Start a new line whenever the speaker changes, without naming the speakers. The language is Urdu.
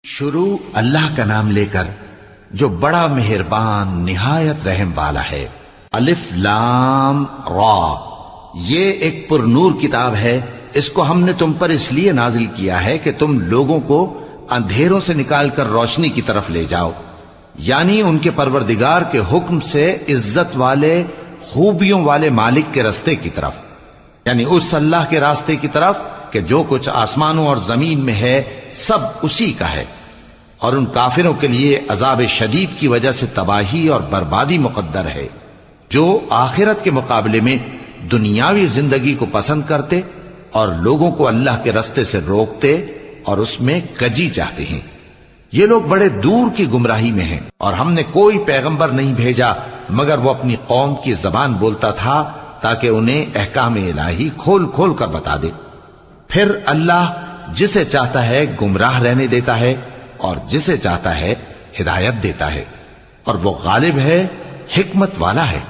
شروع اللہ کا نام لے کر جو بڑا مہربان نہایت رحم والا ہے۔ الف لام را، یہ ایک پر نور کتاب ہے، اس کو ہم نے تم پر اس لیے نازل کیا ہے کہ تم لوگوں کو اندھیروں سے نکال کر روشنی کی طرف لے جاؤ، یعنی ان کے پروردگار کے حکم سے عزت والے خوبیوں والے مالک کے راستے کی طرف، یعنی اس اللہ کے راستے کی طرف کہ جو کچھ آسمانوں اور زمین میں ہے سب اسی کا ہے، اور ان کافروں کے لیے عذاب شدید کی وجہ سے تباہی اور بربادی مقدر ہے، جو آخرت کے مقابلے میں دنیاوی زندگی کو پسند کرتے اور لوگوں کو اللہ کے راستے سے روکتے اور اس میں کجی چاہتے ہیں۔ یہ لوگ بڑے دور کی گمراہی میں ہیں، اور ہم نے کوئی پیغمبر نہیں بھیجا مگر وہ اپنی قوم کی زبان بولتا تھا تاکہ انہیں احکام الہی کھول کھول کر بتا دے۔ پھر اللہ جسے چاہتا ہے گمراہ رہنے دیتا ہے اور جسے چاہتا ہے ہدایت دیتا ہے، اور وہ غالب ہے، حکمت والا ہے۔